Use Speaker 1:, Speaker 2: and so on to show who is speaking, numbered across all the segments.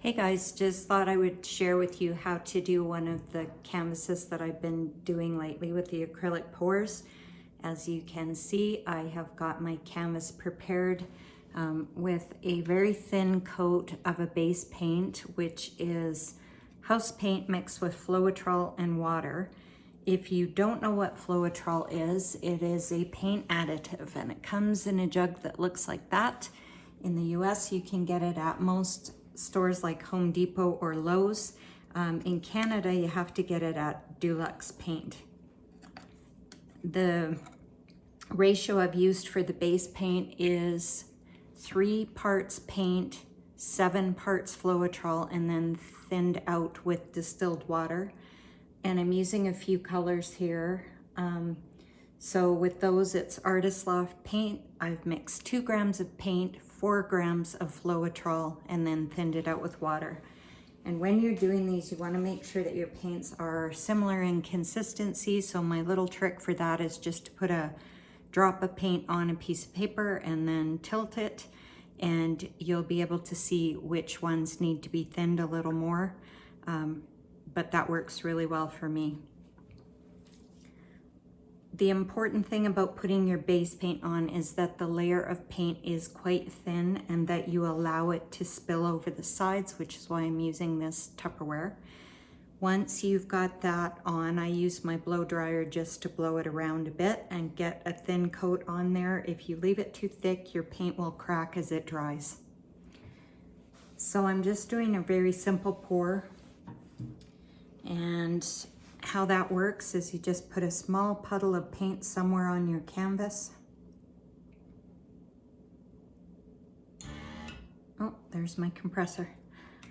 Speaker 1: Hey guys, just thought I would share with you how to do one of the canvases that I've been doing lately with the acrylic pours. As you can see, I have got my canvas prepared with a very thin coat of a base paint, which is house paint mixed with Floetrol and water. If you don't know what Floetrol is, it is a paint additive and it comes in a jug that looks like that. In the US, you can get it at most stores like Home Depot or Lowe's. In Canada, you have to get it at Dulux Paint. The ratio I've used for the base paint is 3 parts paint, 7 parts Floetrol, and then thinned out with distilled water. And I'm using a few colors here. So with those, it's Artist Loft paint. I've mixed 2 grams of paint, 4 grams of Floetrol, and then thinned it out with water. And when you're doing these, you want to make sure that your paints are similar in consistency. So my little trick for that is just to put a drop of paint on a piece of paper and then tilt it, and you'll be able to see which ones need to be thinned a little more. But that works really well for me. The important thing about putting your base paint on is that the layer of paint is quite thin and that you allow it to spill over the sides, which is why I'm using this Tupperware. Once you've got that on, I use my blow dryer just to blow it around a bit and get a thin coat on there. If you leave it too thick, your paint will crack as it dries. So I'm just doing a very simple pour, and how that works is you just put a small puddle of paint somewhere on your canvas. Oh, there's my compressor.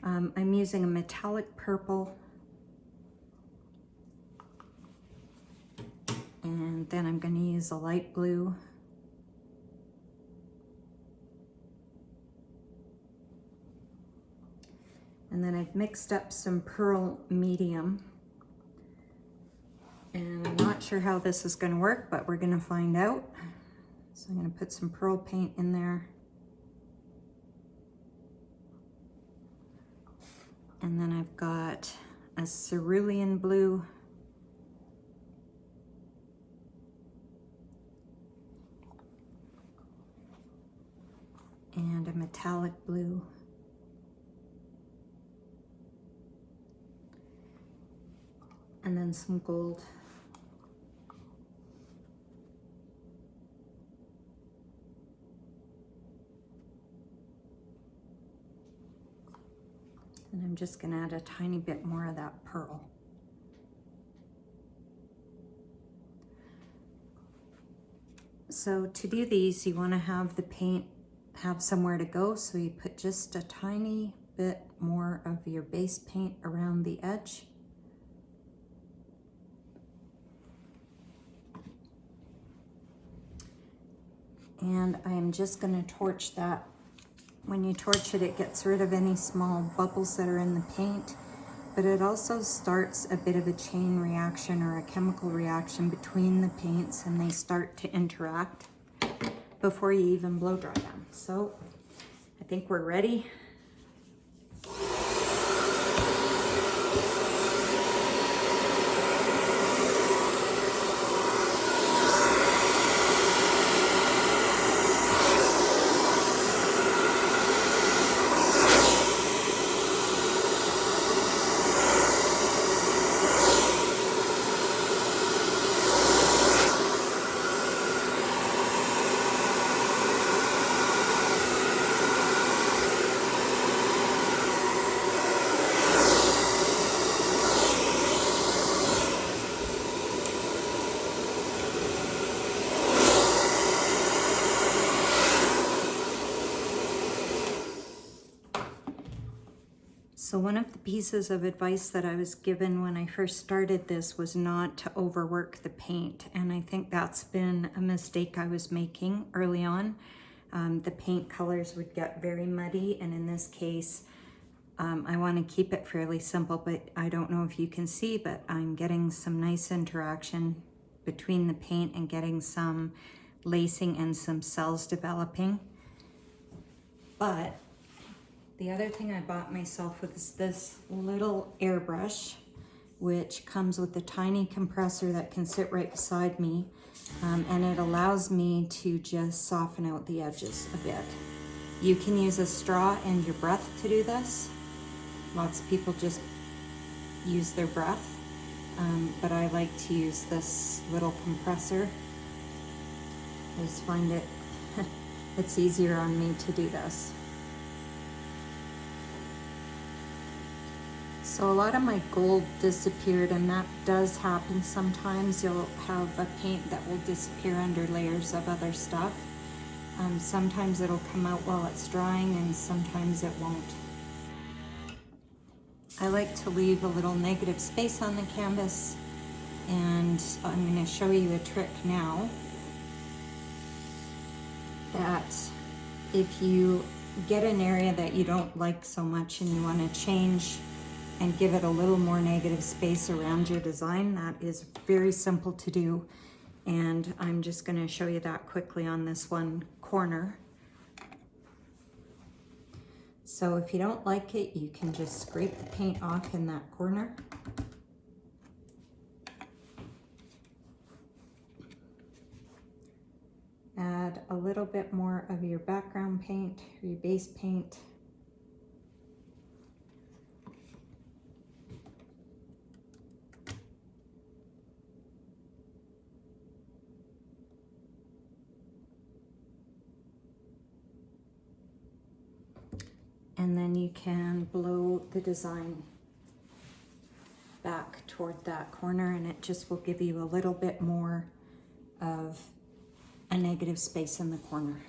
Speaker 1: I'm using a metallic purple, and then I'm going to use a light blue. And then I've mixed up some Pearl Medium. And I'm not sure how this is going to work, but we're going to find out. So I'm going to put some Pearl paint in there. And then I've got a cerulean blue. And a metallic blue. And then some gold. And I'm just going to add a tiny bit more of that pearl. So to do these, you want to have the paint have somewhere to go, so you put just a tiny bit more of your base paint around the edge. And I am just going to torch that. When you torch it, it gets rid of any small bubbles that are in the paint, but it also starts a bit of a chain reaction or a chemical reaction between the paints, and they start to interact before you even blow dry them. So I think we're ready. So one of the pieces of advice that I was given when I first started this was not to overwork the paint. And I think that's been a mistake I was making early on. The paint colors would get very muddy, and in this case, I want to keep it fairly simple, but I don't know if you can see, but I'm getting some nice interaction between the paint and getting some lacing and some cells developing. But The other thing I bought myself was this little airbrush, which comes with a tiny compressor that can sit right beside me, and it allows me to just soften out the edges a bit. You can use a straw and your breath to do this. Lots of people just use their breath, but I like to use this little compressor. I just find it it's easier on me to do this. So a lot of my gold disappeared, and that does happen sometimes. You'll have a paint that will disappear under layers of other stuff. Sometimes it'll come out while it's drying, and sometimes it won't. I like to leave a little negative space on the canvas, and I'm going to show you a trick now that if you get an area that you don't like so much and you want to change and give it a little more negative space around your design, that is very simple to do. And I'm just going to show you that quickly on this one corner. So if you don't like it, you can just scrape the paint off in that corner. Add a little bit more of your background paint, or your base paint. And then you can blow the design back toward that corner, and it just will give you a little bit more of a negative space in the corner.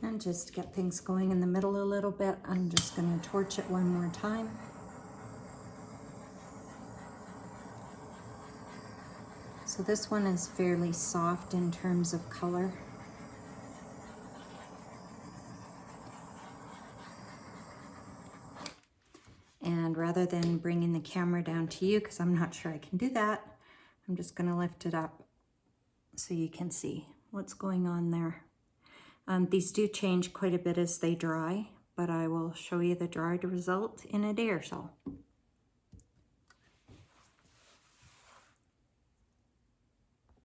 Speaker 1: And just to get things going in the middle a little bit, I'm just going to torch it one more time. So this one is fairly soft in terms of color. And rather than bringing the camera down to you, because I'm not sure I can do that, I'm just going to lift it up so you can see what's going on there. These do change quite a bit as they dry, but I will show you the dried result in a day or so.